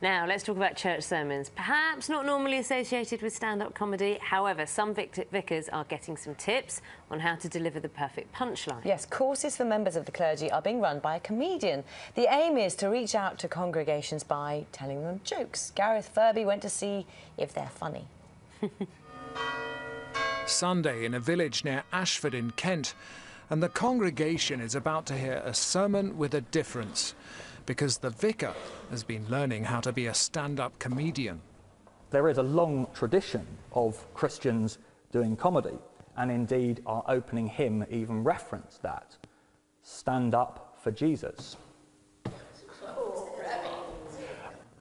Now, let's talk about church sermons. Perhaps not normally associated with stand-up comedy. However, some vicars are getting some tips on how to deliver the perfect punchline. Yes, courses for members of the clergy are being run by a comedian. The aim is to reach out to congregations by telling them jokes. Gareth Furby went to see if they're funny. Sunday in a village near Ashford in Kent, and the congregation is about to hear a sermon with a difference, because the vicar has been learning how to be a stand-up comedian. There is a long tradition of Christians doing comedy, and indeed our opening hymn even referenced that. Stand up for Jesus.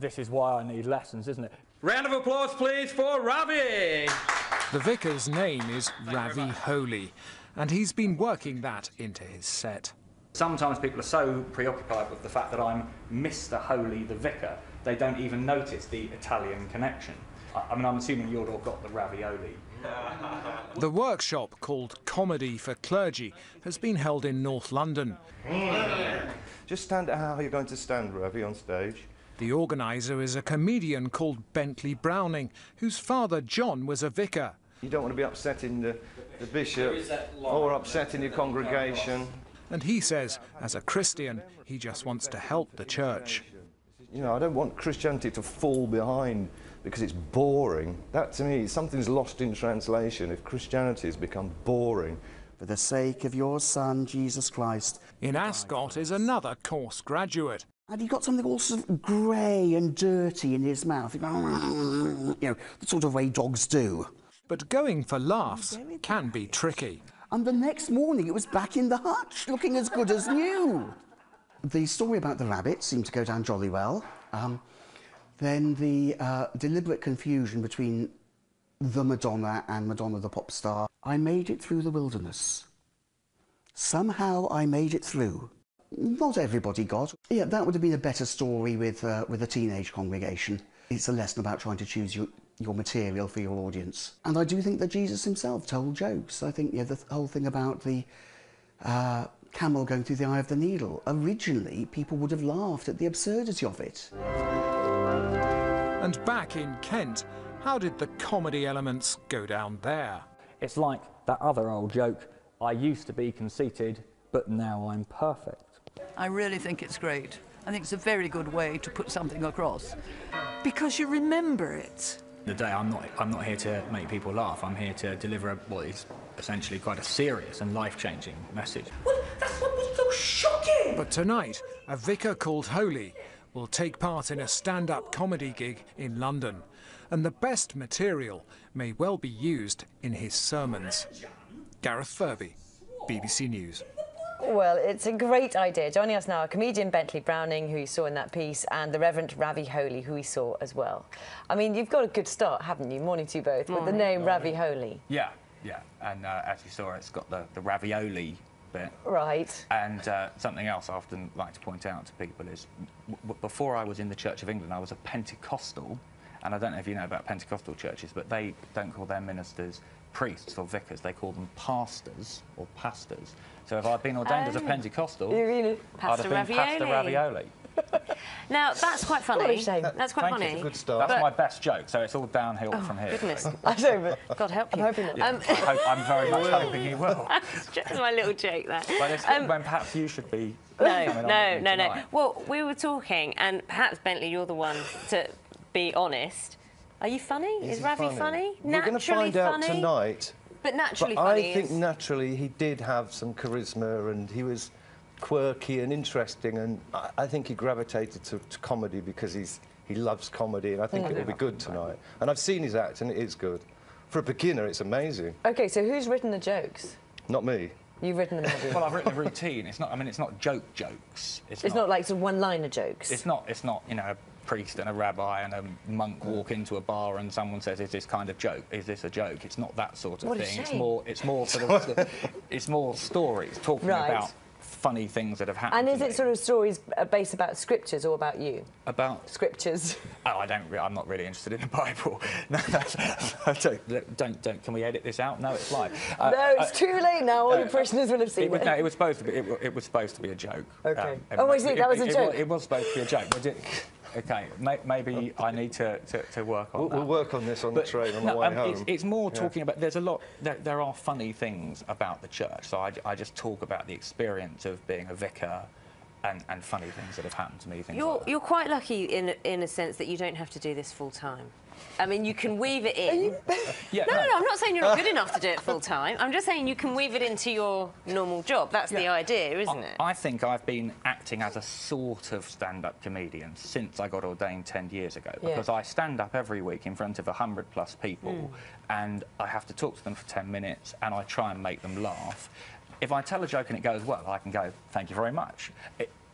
This is why I need lessons, isn't it? Round of applause, please, for Ravi! The vicar's name is Ravi Holy, and he's been working that into his set. Sometimes people are so preoccupied with the fact that I'm Mr. Holy the Vicar, they don't even notice the Italian connection. I mean, I'm assuming you've all got the ravioli. The workshop, called Comedy for Clergy, has been held in North London. Just stand how you're going to stand, Ravi, on stage. The organiser is a comedian called Bentley Browning, whose father John was a vicar. You don't want to be upsetting the bishop or upsetting your congregation. And he says, as a Christian, he just wants to help the church. You know, I don't want Christianity to fall behind because it's boring. That, to me, something's lost in translation if Christianity has become boring. For the sake of your Son, Jesus Christ. In Ascot is another course graduate. And he got something all sort of grey and dirty in his mouth. You know, the sort of way dogs do. But going for laughs can be tricky. And the next morning it was back in the hutch, looking as good as new. The story about the rabbit seemed to go down jolly well. Then the deliberate confusion between the Madonna and Madonna the pop star. I made it through the wilderness. Somehow I made it through. Not everybody got. Yeah, that would have been a better story with a teenage congregation. It's a lesson about trying to choose your material for your audience. And I do think that Jesus himself told jokes. I think, yeah, the whole thing about the camel going through the eye of the needle, originally people would have laughed at the absurdity of it. And back in Kent, how did the comedy elements go down there? It's like that other old joke, I used to be conceited, but now I'm perfect. I really think it's great. I think it's a very good way to put something across, because you remember it. The day I'm not here to make people laugh. I'm here to deliver what is essentially quite a serious and life-changing message. Well, that's what was so shocking! But tonight, a vicar called Holy will take part in a stand-up comedy gig in London, and the best material may well be used in his sermons. Gareth Furby, BBC News. Well, it's a great idea. Joining us now, comedian Bentley Browning, who you saw in that piece, and the Reverend Ravi Holy, who we saw as well. I mean, you've got a good start, haven't you? Morning to you both, with the name Ravi Holy. Yeah, yeah. And as you saw, it's got the ravioli bit. Right. And something else I often like to point out to people is, before I was in the Church of England, I was a Pentecostal. And I don't know if you know about Pentecostal churches, but they don't call their ministers priests or vicars, they call them pastors or pastors. So if I'd been ordained as a Pentecostal, I'd have been Pastor Ravioli. Now, that's quite funny. What a shame. That's quite funny. It's a good start. That's my best joke, so it's all downhill from here. Goodness. I don't, but God help you. I'm hoping not. Yeah, I'm very much hoping you will. That's just my little joke there. But it's when perhaps you should be No. Well, we were talking, and perhaps, Bentley, you're the one to be honest. Are you funny? Is Ravi funny? We're going to find out tonight. But naturally but funny I think naturally he did have some charisma, and he was quirky and interesting, and I think he gravitated to comedy because he loves comedy, and I think it'll be good tonight. And I've seen his act, and it is good. For a beginner, it's amazing. OK, so who's written the jokes? Not me. You've written them, have you? Well, I've written a routine. It's not. I mean, it's not jokes. It's not like some one-liner jokes. It's not. You know, a priest and a rabbi and a monk walk into a bar and someone says, "Is this kind of joke? Is this a joke?" It's not that sort of thing. It's more sort of. It's more stories talking about funny things that have happened. And is it sort of stories based about scriptures or about you? About scriptures. Oh, I'm not really interested in the Bible. No, don't. Can we edit this out? No, it's live. No, it's too late now. All the parishioners will have seen it. No, it was supposed to be. It was supposed to be a joke. Okay. Oh, I see. That was a joke. It was supposed to be a joke. Okay, maybe I need to work on that. We'll work on this on the train on the way home. It's more talking about, there's a lot, there are funny things about the church, so I just talk about the experience of being a vicar and funny things that have happened to me, things like that. You're quite lucky in a sense that you don't have to do this full time. I mean, you can weave it in. Yeah, no, I'm not saying you're not good enough to do it full time. I'm just saying you can weave it into your normal job. That's the idea, isn't it? I think I've been acting as a sort of stand-up comedian since I got ordained 10 years ago, because I stand up every week in front of 100+ people and I have to talk to them for 10 minutes and I try and make them laugh. If I tell a joke and it goes well, I can go, thank you very much.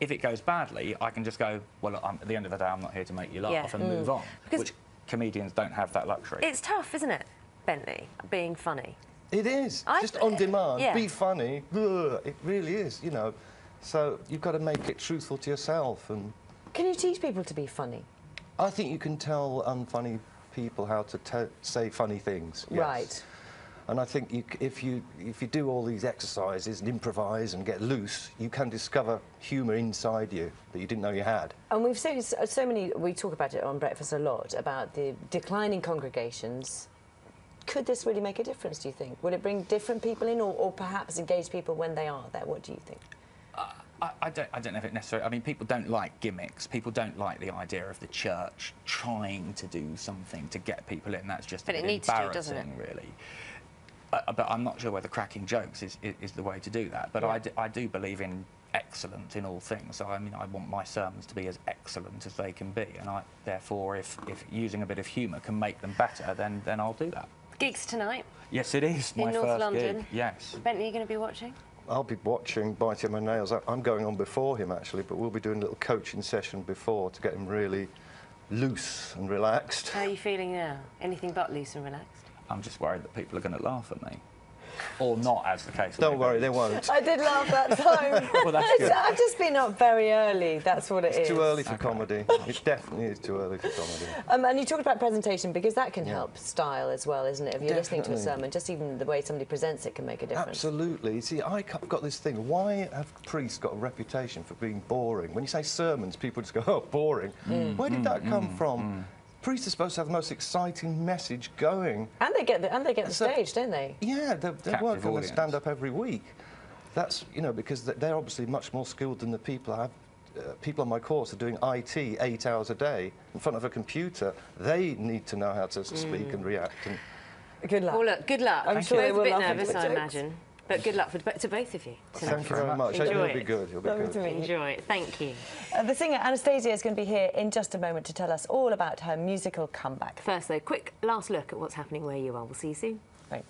If it goes badly, I can just go, well, at the end of the day, I'm not here to make you laugh and move on. Which comedians don't have that luxury. It's tough, isn't it, Bentley, being funny? It is. Just on demand. Be funny. Ugh, it really is, you know. So you've got to make it truthful to yourself. And can you teach people to be funny? I think you can tell unfunny people how to say funny things. Yes. Right. And I think if you do all these exercises and improvise and get loose, you can discover humour inside you that you didn't know you had. And we've seen so many, we talk about it on Breakfast a lot, about the declining congregations. Could this really make a difference, do you think? Will it bring different people in or perhaps engage people when they are there? What do you think? I don't know if it necessarily... I mean, people don't like gimmicks. People don't like the idea of the church trying to do something to get people in. That's just but a bit it needs embarrassing, to, doesn't it? really. But I'm not sure whether cracking jokes is the way to do that. But I do believe in excellence in all things. So, I mean, I want my sermons to be as excellent as they can be. And therefore, if using a bit of humour can make them better, then I'll do that. Gigs tonight? Yes, it is. In My North first London? gig. Yes. Bentley, are you going to be watching? I'll be watching, biting my nails. I'm going on before him, actually, but we'll be doing a little coaching session before to get him really loose and relaxed. How are you feeling now? Anything but loose and relaxed? I'm just worried that people are going to laugh at me. Or not, as the case. Don't worry, they won't. I did laugh that time. Well, that's good. I've just been up very early, that's what it is. It's too early for comedy. It definitely is too early for comedy. And you talked about presentation, because that can help style as well, isn't it? If you're listening to a sermon, just even the way somebody presents it can make a difference. Absolutely. See, I've got this thing. Why have priests got a reputation for being boring? When you say sermons, people just go, oh, boring. Where did that come from? Priests are supposed to have the most exciting message going. And they get the stage, don't they? Yeah, they weren't going to stand up every week. That's, you know, because they're obviously much more skilled than the people I have. People on my course are doing IT 8 hours a day in front of a computer. They need to know how to speak and react. And good luck. Well, look, good luck. I'm sure they will a bit laugh nervous, at the I jokes. imagine. But good luck to both of you. thank you very much. Enjoy It'll it. be good. It'll be good. Enjoy it. Thank you. The singer Anastasia is going to be here in just a moment to tell us all about her musical comeback. First, though, quick last look at what's happening where you are. We'll see you soon. Right.